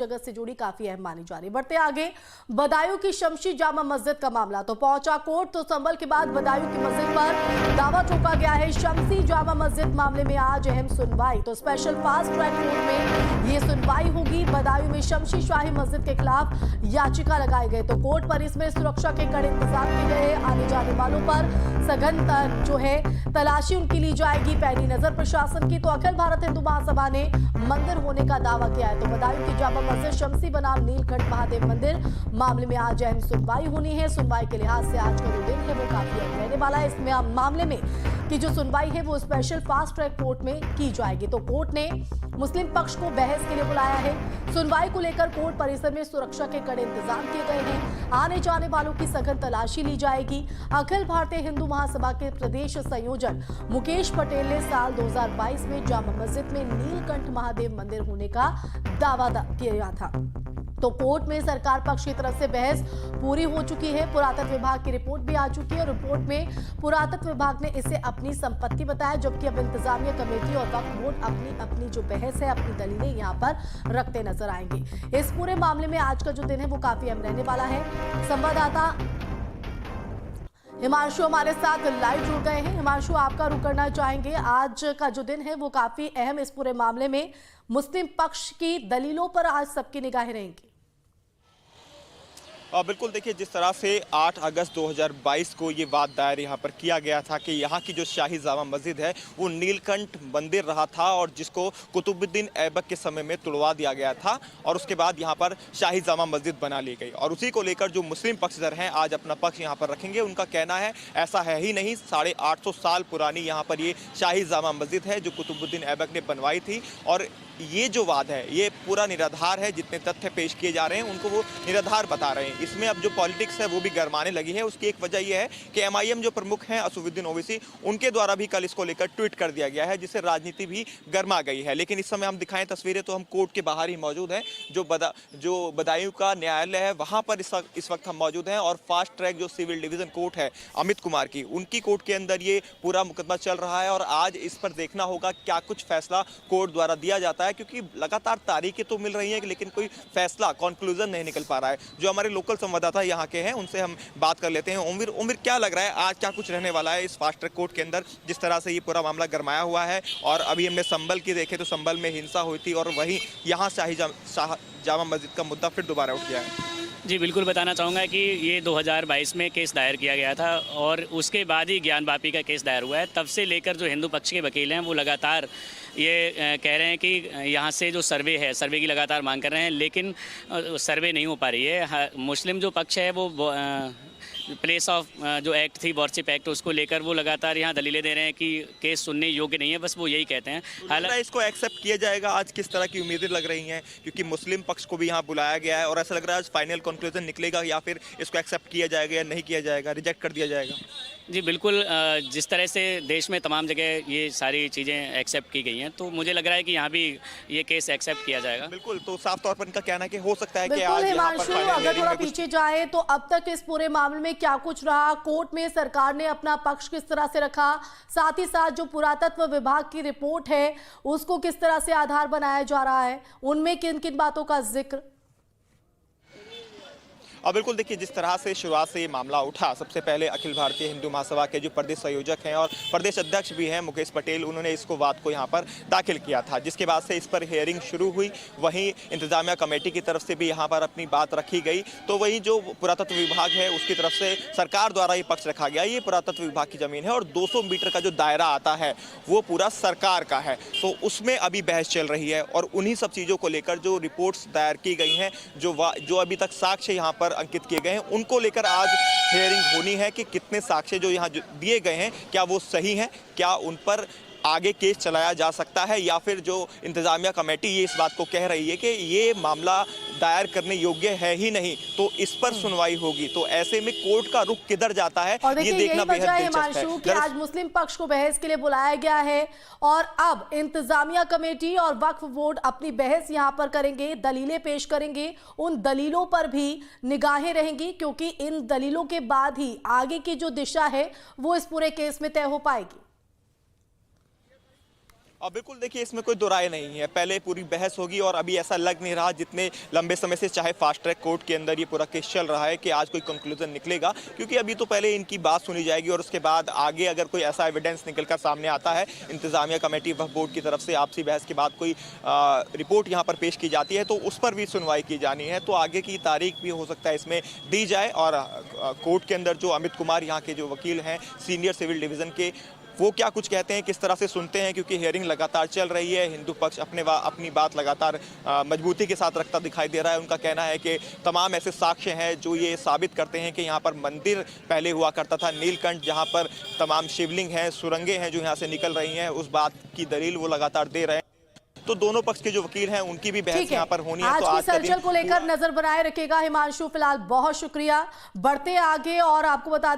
जगत से जुड़ी काफी अहम मानी जा रही है। बढ़ते आगे, बदायूं की शमशी जामा मस्जिद का मामला तो पहुंचा कोर्ट। तो संभल के बाद बदायूं की मस्जिद पर दावा ठोका गया है। शमशी जामा मस्जिद मामले में आज अहम सुनवाई। तो स्पेशल फास्ट ट्रैक कोर्ट में ये सुनवाई होगी। बदायूं में शमशी शाही मस्जिद के खिलाफ याचिका लगाई गई। तो कोर्ट परिसर में सुरक्षा के कड़े इंतजाम किए गए। आने जाने वालों पर सघन जो है तलाशी उनकी ली जाएगी। पैनी नजर प्रशासन की। तो अखिल भारत हिंदू महासभा ने मंदिर होने का दावा किया है। तो बदायूं की जामा मस्जिद शमशी बनाम नीलकंठ महादेव मंदिर मामले में आज अहम सुनवाई होनी है। सुनवाई के लिहाज से आज का जो दिन है वो काफी अहम रहने वाला है। इसमें मामले में की जो सुनवाई है वो स्पेशल फास्ट ट्रैक कोर्ट में की जाएगी। तो कोर्ट ने मुस्लिम पक्ष को बहस के लिए बुलाया है। सुनवाई को लेकर कोर्ट परिसर में सुरक्षा के कड़े इंतजाम किए गए हैं। आने जाने वालों की सघन तलाशी ली जाएगी। अखिल भारतीय हिंदू महासभा के प्रदेश संयोजक मुकेश पटेल ने साल 2022 में जामा मस्जिद में नीलकंठ महादेव मंदिर होने का दावा किया था। तो कोर्ट में सरकार पक्ष की तरफ से बहस पूरी हो चुकी है। पुरातत्व विभाग की रिपोर्ट भी आ चुकी है। रिपोर्ट में पुरातत्व विभाग ने इसे अपनी संपत्ति बताया, जबकि अब इंतजामिया कमेटी और वक्फ बोर्ड अपनी जो बहस है, अपनी दलीलें यहां पर रखते नजर आएंगे। इस पूरे मामले में आज का जो दिन है वो काफी अहम रहने वाला है। संवाददाता हिमांशु हमारे साथ लाइव जुड़ गए हैं। हिमांशु, आपका रुख करना चाहेंगे, आज का जो दिन है वो काफी अहम इस पूरे मामले में मुस्लिम पक्ष की दलीलों पर आज सबकी निगाहें रहेंगी। बिल्कुल, देखिए जिस तरह से 8 अगस्त 2022 को ये वाद दायर यहाँ पर किया गया था कि यहाँ की जो शाही जामा मस्जिद है वो नीलकंठ मंदिर रहा था और जिसको कुतुबुद्दीन ऐबक के समय में तुड़वा दिया गया था और उसके बाद यहाँ पर शाही जामा मस्जिद बना ली गई। और उसी को लेकर जो मुस्लिम पक्षधर हैं आज अपना पक्ष यहाँ पर रखेंगे। उनका कहना है ऐसा है ही नहीं, 850 साल पुरानी यहाँ पर ये शाही जामा मस्जिद है जो कुतुबुद्दीन ऐबक ने बनवाई थी। और ये जो वाद है ये पूरा निराधार है। जितने तथ्य पेश किए जा रहे हैं उनको वो निराधार बता रहे हैं। इसमें अब जो पॉलिटिक्स है वो भी गरमाने लगी है। उसकी एक वजह यह है कि MIM जो प्रमुख हैं असदुद्दीन ओवैसी, उनके द्वारा भी कल इसको लेकर ट्वीट कर दिया गया है, जिससे राजनीति भी गरमा गई है। लेकिन इस समय हम दिखाएं तस्वीरें तो हम कोर्ट के बाहर ही मौजूद हैं। जो बदायूं का न्यायालय है वहां पर इस वक्त हम मौजूद हैं। और फास्ट ट्रैक जो सिविल डिवीजन कोर्ट है अमित कुमार की, उनकी कोर्ट के अंदर ये पूरा मुकदमा चल रहा है। और आज इस पर देखना होगा क्या कुछ फैसला कोर्ट द्वारा दिया जाता है, क्योंकि लगातार तारीखें तो मिल रही हैं लेकिन कोई फैसला कंक्लूजन नहीं निकल पा रहा है। जो हमारे लोकल संवाददाता यहाँ के हैं उनसे हम बात कर लेते हैं। उमिर क्या लग रहा है आज क्या कुछ रहने वाला है इस फास्ट ट्रैक कोर्ट के अंदर, जिस तरह से ये पूरा मामला गरमाया हुआ है। और अभी हमने संभल की देखे तो संभल में हिंसा हुई थी और वहीं यहाँ शाही जामा मस्जिद का मुद्दा फिर दोबारा उठ गया है। जी बिल्कुल, बताना चाहूँगा कि ये 2022 में केस दायर किया गया था और उसके बाद ही ज्ञान वापी का केस दायर हुआ है। तब से लेकर जो हिंदू पक्ष के वकील हैं वो लगातार ये कह रहे हैं कि यहाँ से जो सर्वे है, सर्वे की लगातार मांग कर रहे हैं, लेकिन सर्वे नहीं हो पा रही है। मुस्लिम जो पक्ष है वो प्लेस ऑफ जो एक्ट थी, वॉरशिप एक्ट, उसको लेकर वो लगातार यहाँ दलीलें दे रहे हैं कि केस सुनने योग्य नहीं है। बस वो यही कहते हैं। हालांकि इसको एक्सेप्ट किया जाएगा आज, किस तरह की उम्मीदें लग रही हैं, क्योंकि मुस्लिम पक्ष को भी यहाँ बुलाया गया है और ऐसा लग रहा है आज फाइनल कंक्लूजन निकलेगा या फिर इसको एक्सेप्ट किया जाएगा या नहीं किया जाएगा, रिजेक्ट कर दिया जाएगा। जी बिल्कुल, जिस तरह से देश में तमाम जगह ये सारी चीज़ें एक्सेप्ट की गई हैं तो मुझे लग रहा है कि यहाँ भी ये केस एक्सेप्ट किया जाएगा। बिल्कुल, तो साफ तौर पर इनका कहना है कि हो सकता है कि आज हिमांशु, अगर थोड़ा पीछे जाए तो अब तक इस पूरे मामले में क्या कुछ रहा, कोर्ट में सरकार ने अपना पक्ष किस तरह से रखा, साथ ही साथ जो पुरातत्व विभाग की रिपोर्ट है उसको किस तरह से आधार बनाया जा रहा है, उनमें किन किन बातों का जिक्र। अब बिल्कुल देखिए जिस तरह से शुरुआत से ये मामला उठा, सबसे पहले अखिल भारतीय हिंदू महासभा के जो प्रदेश संयोजक हैं और प्रदेश अध्यक्ष भी हैं मुकेश पटेल, उन्होंने इसको वाद को यहाँ पर दाखिल किया था, जिसके बाद से इस पर हियरिंग शुरू हुई। वहीं इंतजामिया कमेटी की तरफ से भी यहाँ पर अपनी बात रखी गई। तो वहीं जो पुरातत्व विभाग है उसकी तरफ से सरकार द्वारा ये पक्ष रखा गया, ये पुरातत्व विभाग की जमीन है और 200 मीटर का जो दायरा आता है वो पूरा सरकार का है। तो उसमें अभी बहस चल रही है और उन्हीं सब चीज़ों को लेकर जो रिपोर्ट्स दायर की गई हैं, जो अभी तक साक्ष्य यहाँ पर अंकित किए गए हैं, उनको लेकर आज हियरिंग होनी है कि कितने साक्ष्य जो यहाँ दिए गए हैं क्या वो सही हैं, क्या उन पर आगे केस चलाया जा सकता है, या फिर जो इंतजामिया कमेटी ये इस बात को कह रही है कि ये मामला दायर करने योग्य है ही नहीं, तो इस पर सुनवाई होगी। तो ऐसे में कोर्ट का रुख किधर जाता है ये देखना बेहद दिलचस्प है कि आज मुस्लिम पक्ष को बहस के लिए बुलाया गया है और अब इंतजामिया कमेटी और वक्फ बोर्ड अपनी बहस यहां पर करेंगे, दलीलें पेश करेंगे। उन दलीलों पर भी निगाहें रहेंगी क्योंकि इन दलीलों के बाद ही आगे की जो दिशा है वो इस पूरे केस में तय हो पाएगी। और बिल्कुल देखिए, इसमें कोई दुराय नहीं है, पहले पूरी बहस होगी और अभी ऐसा लग नहीं रहा जितने लंबे समय से चाहे फास्ट ट्रैक कोर्ट के अंदर ये पूरा केस चल रहा है कि आज कोई कंक्लूजन निकलेगा, क्योंकि अभी तो पहले इनकी बात सुनी जाएगी और उसके बाद आगे अगर कोई ऐसा एविडेंस निकलकर सामने आता है, इंतजामिया कमेटी वक्फ बोर्ड की तरफ से आपसी बहस के बाद कोई रिपोर्ट यहाँ पर पेश की जाती है तो उस पर भी सुनवाई की जानी है, तो आगे की तारीख भी हो सकता है इसमें दी जाए। और कोर्ट के अंदर जो अमित कुमार यहाँ के जो वकील हैं सीनियर सिविल डिवीज़न के, वो क्या कुछ कहते हैं, किस तरह से सुनते हैं, क्योंकि हियरिंग लगातार चल रही है, हिंदू पक्ष अपनी बात लगातार मजबूती के साथ रखता दिखाई दे रहा है। उनका कहना है कि तमाम ऐसे साक्ष्य हैं जो ये साबित करते हैं कि यहाँ पर मंदिर पहले हुआ करता था, नीलकंठ जहाँ पर तमाम शिवलिंग हैं, सुरंगें हैं जो यहाँ से निकल रही हैं, उस बात की दलील वो लगातार दे रहे हैं। तो दोनों पक्ष के जो वकील हैं उनकी भी बहस यहाँ पर होनी है। आज तो की हलचल को लेकर नजर बनाए रखेगा हिमांशु। फिलहाल बहुत शुक्रिया, बढ़ते आगे और आपको बता